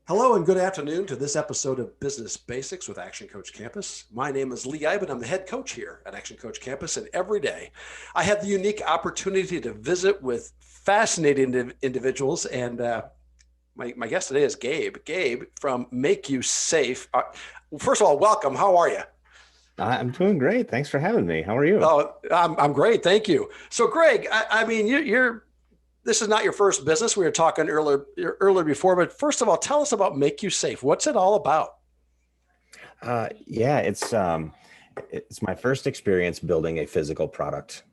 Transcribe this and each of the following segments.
Hello and good afternoon to this episode of Business Basics with Action Coach Campus. My name is Lee Iben. I'm the head coach here at Action Coach Campus, and every day I have the unique opportunity to visit with fascinating individuals. And my guest today is Gabe. Gabe from MākuSafe. First of all, welcome. How are you? I'm doing great. Thanks for having me. How are you? Oh, I'm great. Thank you. So, Greg, I mean, you're this is not your first business. We were talking earlier before, but first of all, tell us about MākuSafe. What's it all about? Yeah, it's my first experience building a physical product,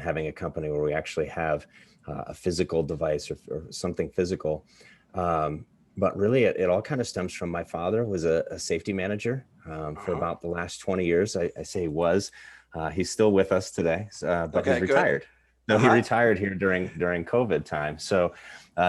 having a company where we actually have a physical device or something physical. But really, it all kind of stems from my father was a safety manager for Uh-huh. about the last 20 years. I say he was. He's still with us today, but he's Okay, good. retired. So he Uh-huh. retired here during COVID time. So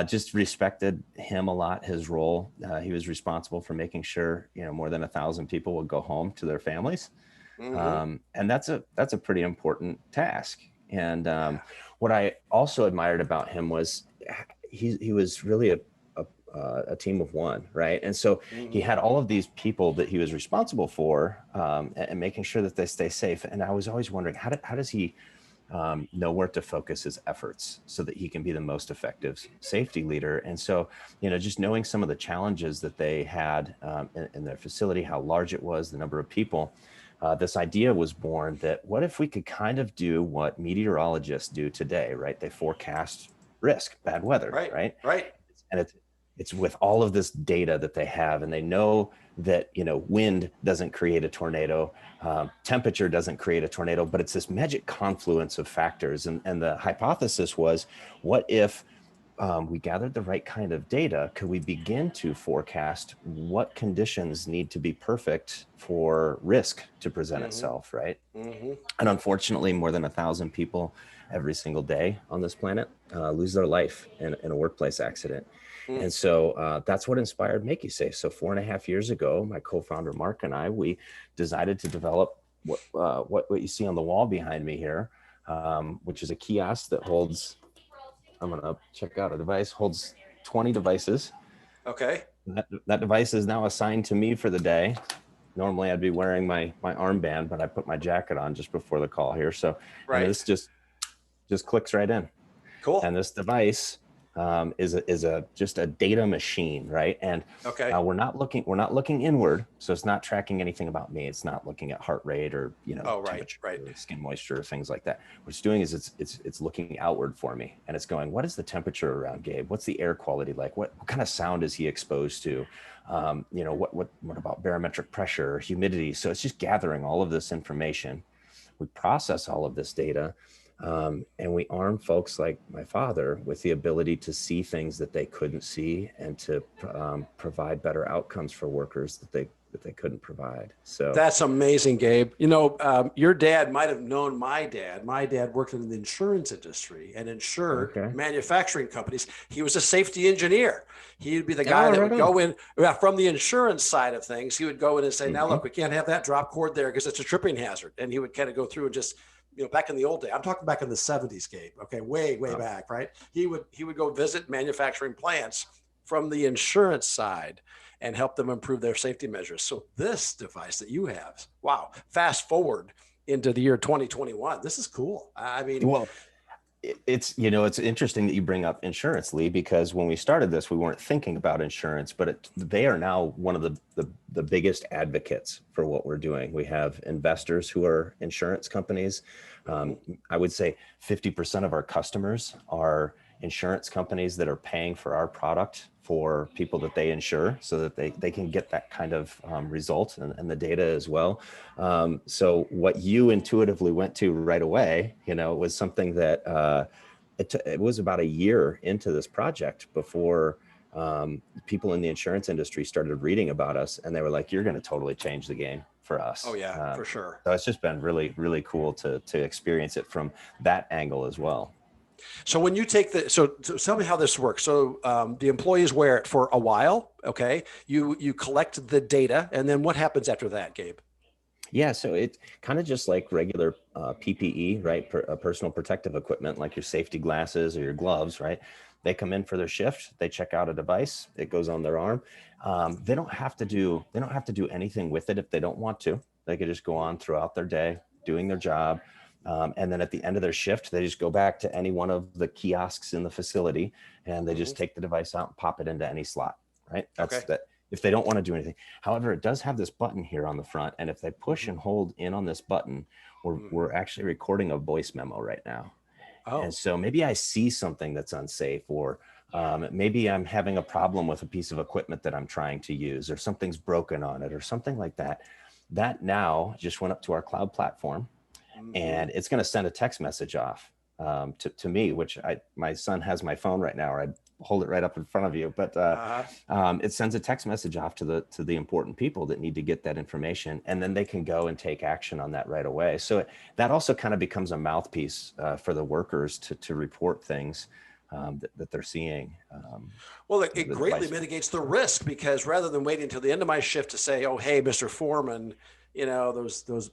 just respected him a lot, his role. He was responsible for making sure, more than 1,000 people would go home to their families. Mm-hmm. And that's a pretty important task. And Yeah. what I also admired about him was he was really a team of one, right? And so he Mm-hmm. had all of these people that he was responsible for, and making sure that they stay safe. And I was always wondering, how does he know where to focus his efforts so that he can be the most effective safety leader? And so, just knowing some of the challenges that they had in their facility, how large it was, the number of people, this idea was born that what if we could kind of do what meteorologists do today, right? They forecast risk, bad weather, Right. right? Right. And it's with all of this data that they have, and they know that wind doesn't create a tornado, temperature doesn't create a tornado, but it's this magic confluence of factors. And the hypothesis was, what if we gathered the right kind of data? Could we begin to forecast what conditions need to be perfect for risk to present Mm-hmm. itself, right? Mm-hmm. And unfortunately, more than 1,000 people every single day on this planet lose their life in a workplace accident. Mm. And so that's what inspired MākuSafe. So 4.5 years ago, my co-founder Mark and I, we decided to develop what you see on the wall behind me here, which is a kiosk that holds. I'm gonna check out a device holds 20 devices. Okay. That device is now assigned to me for the day. Normally I'd be wearing my armband, but I put my jacket on just before the call here. So, and Right. this just clicks right in. And Cool. this device is a just a data machine, right? And Okay. we're not looking inward, so it's not tracking anything about me. It's not looking at heart rate or Oh, right. temperature Right. or skin moisture or things like that. What it's doing is it's looking outward for me, and it's going, what is the temperature around Gabe? What's the air quality like? What kind of sound is he exposed to? What about barometric pressure or humidity? So it's just gathering all of this information. We process all of this data, and we arm folks like my father with the ability to see things that they couldn't see, and to provide better outcomes for workers that they couldn't provide. So, That's amazing, Gabe. Your dad might have known my dad. My dad worked in the insurance industry and insured okay. manufacturing companies. He was a safety engineer. He'd be the guy Oh, that right would on. go in from the insurance side of things. He would go in and say, "Now, Hmm. look, we can't have that drop cord there because it's a tripping hazard." And he would kind of go through and just, back in the old day. I'm talking back in the '70s, Gabe. Okay, way Oh, back, right? He would go visit manufacturing plants from the insurance side and help them improve their safety measures. So this device that you have, wow, fast forward into the year 2021. This is cool. I mean, well, it's interesting that you bring up insurance, Lee, because when we started this, we weren't thinking about insurance, but they are now one of the biggest advocates for what we're doing. We have investors who are insurance companies. mhm. I would say 50% of our customers are insurance companies that are paying for our product for people that they insure, so that they can get that kind of result, and the data as well. So what you intuitively went to right away, was something that it was about a year into this project before people in the insurance industry started reading about us, and they were like, "You're going to totally change the game for Oh us." yeah, for sure. So it's just been really, really cool to experience it from that angle as well. So when you take so tell me how this works. So the employees wear it for a while. Okay. You collect the data. And then what happens after that, Gabe? Yeah, so it's kind of just like regular PPE, right? Personal protective equipment, like your safety glasses or your gloves, right? They come in for their shift, they check out a device, it goes on their arm. They don't have to do anything with it if they don't want to. They could just go on throughout their day doing their job. And then at the end of their shift, they just go back to any one of the kiosks in the facility, and they just take the device out and pop it into any slot, right? That's that. If they don't want to do anything. However, it does have this button here on the front. And if they push and hold in on this button, we're actually recording a voice memo right now. And so maybe I see something that's unsafe, or maybe I'm having a problem with a piece of equipment that I'm trying to use, or something's broken on it or something like that. That now just went up to our cloud platform, and it's going to send a text message off to me, which my son has my phone right now, or I hold it right up in front of you, but it sends a text message off to the important people that need to get that information, and then they can go and take action on that right away. So that also kind of becomes a mouthpiece for the workers to report things that they're seeing. Well, it greatly mitigates the risk, because rather than waiting until the end of my shift to say, oh, hey, Mr. Foreman, those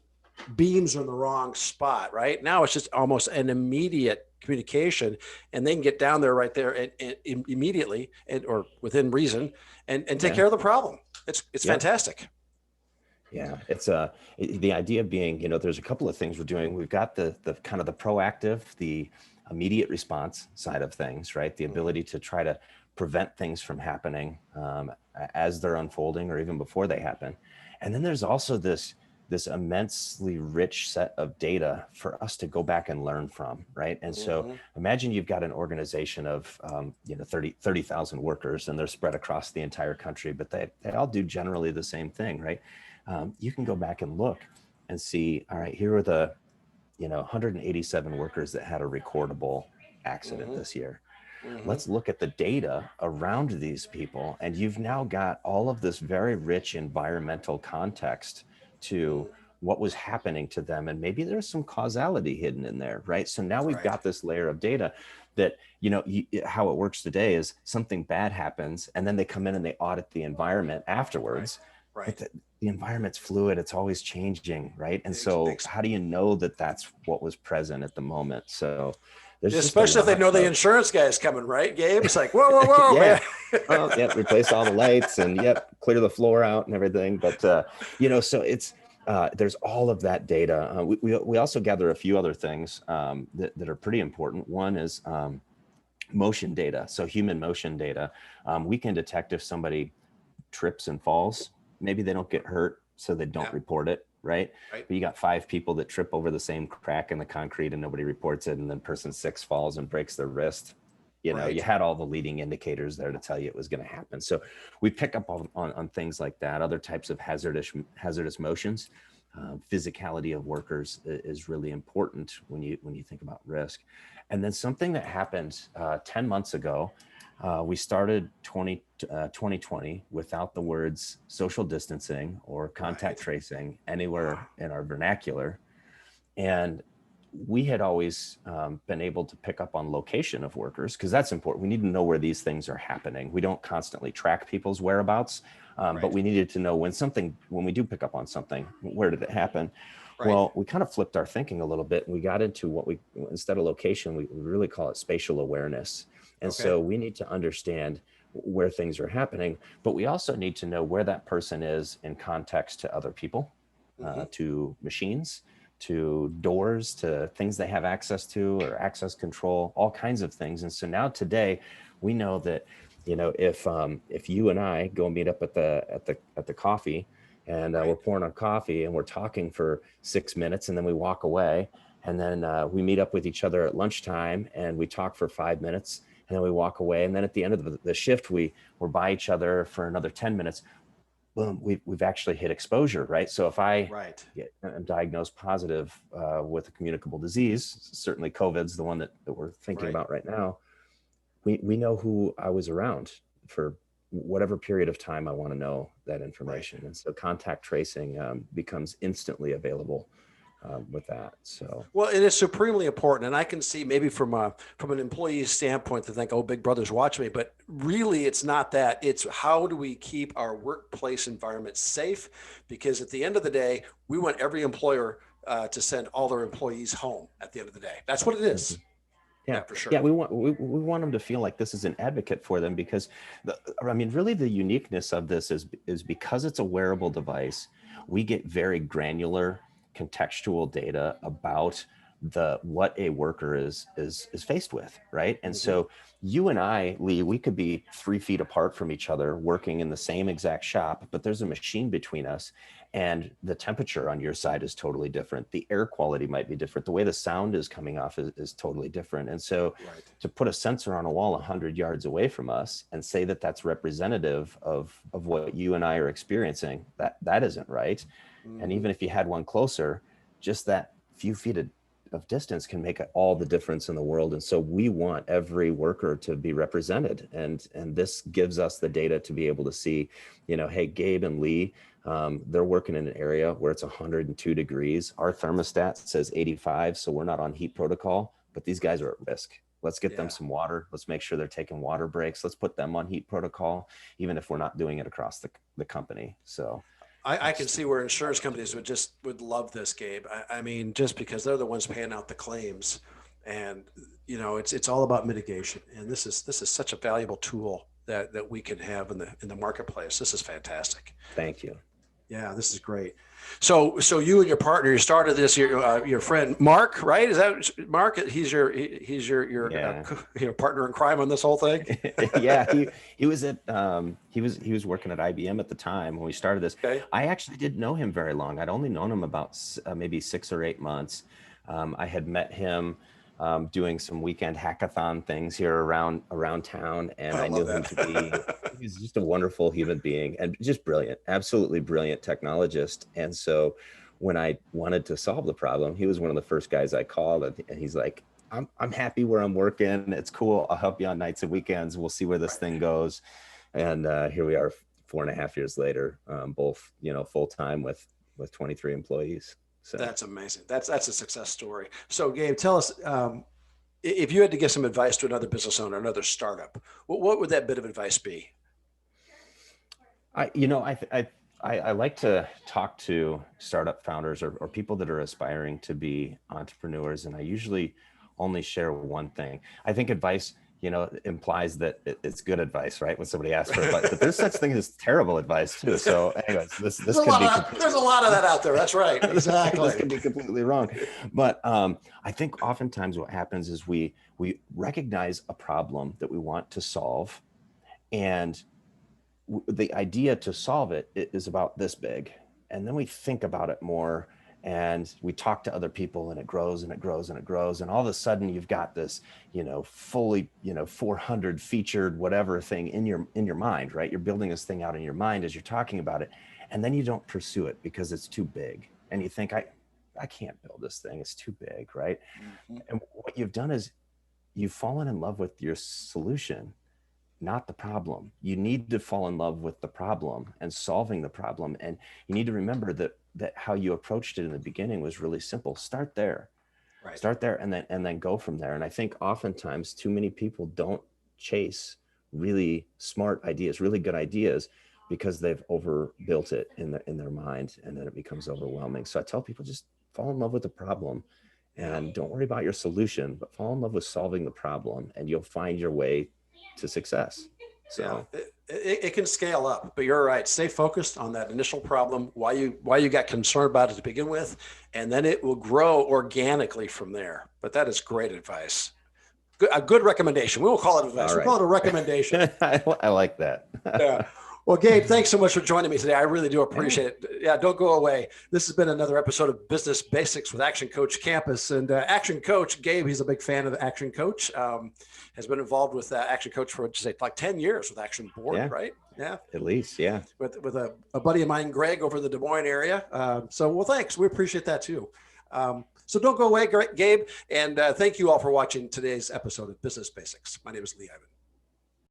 beams are in the wrong spot, right? Now it's just almost an immediate communication, and they can get down there right there and immediately, or within reason, and take care of the problem. It's fantastic. Yeah, it's the idea being, there's a couple of things we're doing. We've got the kind of the proactive, the immediate response side of things, right? The ability to try to prevent things from happening as they're unfolding, or even before they happen. And then there's also this immensely rich set of data for us to go back and learn from, right? And so imagine you've got an organization of 30,000 workers, and they're spread across the entire country, but they all do generally the same thing, right? You can go back and look and see, all right, here are the 187 workers that had a recordable accident this year. Let's look at the data around these people, and you've now got all of this very rich environmental context to what was happening to them, and maybe there's some causality hidden in there, right? So now we've got this layer of data that how it works today is something bad happens, and then they come in and they audit the environment afterwards. Right. But the environment's fluid, it's always changing, right? And so how do you know that that's what was present at the moment? So especially if they know the insurance guy is coming, right, Gabe? It's like, whoa, yeah. man. Replace all the lights and clear the floor out and everything. But so it's there's all of that data. We also gather a few other things that are pretty important. One is motion data. So human motion data. We can detect if somebody trips and falls. Maybe they don't get hurt, so they don't report it, right? But you got 5 people that trip over the same crack in the concrete and nobody reports it, and then person 6 falls and breaks their wrist. You had all the leading indicators there to tell you it was going to happen. So we pick up on things like that. Other types of hazardous motions. Physicality of workers is really important when you think about risk. And then something that happened 10 months ago, we started 2020 without the words social distancing or contact tracing anywhere in our vernacular. And we had always been able to pick up on location of workers, because that's important. We need to know where these things are happening. We don't constantly track people's whereabouts, but we needed to know when we do pick up on something, where did it happen? Well, we kind of flipped our thinking a little bit, and we got into what instead of location, we really call it spatial awareness. And so we need to understand where things are happening, but we also need to know where that person is in context to other people, to machines, to doors, to things they have access to, or access control, all kinds of things. And so now today, we know that if you and I go meet up at the coffee, and we're pouring our coffee and we're talking for 6 minutes, and then we walk away, and then we meet up with each other at lunchtime and we talk for 5 minutes, and then we walk away, and then at the end of the shift we're by each other for another 10 minutes. Boom, we've actually hit exposure, right? So if I'm diagnosed positive with a communicable disease, certainly COVID's the one that we're thinking about right now, we know who I was around for whatever period of time I want to know that information. And so contact tracing becomes instantly available with that. So, well, it is supremely important. And I can see maybe from an employee's standpoint to think, oh, Big Brother's watching me, but really it's not that. It's how do we keep our workplace environment safe? Because at the end of the day, we want every employer to send all their employees home at the end of the day. That's what it is. Yeah. for sure. Yeah. We want them to feel like this is an advocate for them, because really the uniqueness of this is because it's a wearable device, we get very granular contextual data about what a worker is faced with. Right. And so you and I, Lee, we could be 3 feet apart from each other working in the same exact shop, but there's a machine between us, and the temperature on your side is totally different. The air quality might be different. The way the sound is coming off is totally different. And so to put a sensor on a wall 100 yards away from us and say that that's representative of what you and I are experiencing, that isn't right. And even if you had one closer, just that few feet of distance can make all the difference in the world. And so we want every worker to be represented. And this gives us the data to be able to see, hey, Gabe and Lee, they're working in an area where it's 102 degrees. Our thermostat says 85, so we're not on heat protocol, but these guys are at risk. Let's get them some water. Let's make sure they're taking water breaks. Let's put them on heat protocol, even if we're not doing it across the company. So I can see where insurance companies would love this, Gabe. I mean, just because they're the ones paying out the claims, and it's all about mitigation. And this is such a valuable tool that we can have in the marketplace. This is fantastic. Thank you. Yeah, this is great. So you and your partner, you started this. Your friend Mark, right? Is that Mark? He's your partner in crime on this whole thing. Yeah, he was working at IBM at the time when we started this. Okay. I actually didn't know him very long. I'd only known him about maybe 6 or 8 months. I had met him doing some weekend hackathon things here around town, and I knew him to be. He's just a wonderful human being and just brilliant, absolutely brilliant technologist. And so when I wanted to solve the problem, he was one of the first guys I called, and he's like, I'm happy where I'm working. It's cool. I'll help you on nights and weekends. We'll see where this thing goes. And here we are 4.5 years later, both, full time with 23 employees. So that's amazing. That's a success story. So Gabe, tell us, if you had to give some advice to another business owner, another startup, what would that bit of advice be? I like to talk to startup founders or people that are aspiring to be entrepreneurs, and I usually only share one thing. I think advice, implies that it's good advice, right? When somebody asks for advice, but there's such thing as terrible advice too. So anyways, there's a lot of that out there. That's right. Exactly. This can be completely wrong. But I think oftentimes what happens is we recognize a problem that we want to solve, and the idea to solve it is about this big. And then we think about it more, and we talk to other people, and it grows and it grows and it grows. And all of a sudden you've got this, fully, 400 featured whatever thing in your mind, right? You're building this thing out in your mind as you're talking about it. And then you don't pursue it because it's too big. And you think, I can't build this thing. It's too big, right? Mm-hmm. And what you've done is you've fallen in love with your solution, not the problem. You need to fall in love with the problem and solving the problem. And you need to remember that how you approached it in the beginning was really simple. Start there. Right. Start there and then go from there. And I think oftentimes too many people don't chase really smart ideas, really good ideas, because they've overbuilt it in their mind, and then it becomes overwhelming. So I tell people, just fall in love with the problem and don't worry about your solution, but fall in love with solving the problem, and you'll find your way to success. So it can scale up, but you're right. Stay focused on that initial problem, why you got concerned about it to begin with, and then it will grow organically from there. But that is great advice. A good recommendation. We won't call it advice. We'll call it a recommendation. I like that. Yeah. Well, Gabe, thanks so much for joining me today. I really do appreciate it. Yeah, don't go away. This has been another episode of Business Basics with Action Coach Campus. And Action Coach, Gabe, he's a big fan of the Action Coach, has been involved with Action Coach for, like 10 years with Action Board, right? Yeah. At least, yeah. With a buddy of mine, Greg, over in the Des Moines area. Thanks. We appreciate that too. So don't go away, Gabe. And thank you all for watching today's episode of Business Basics. My name is Lee Iben.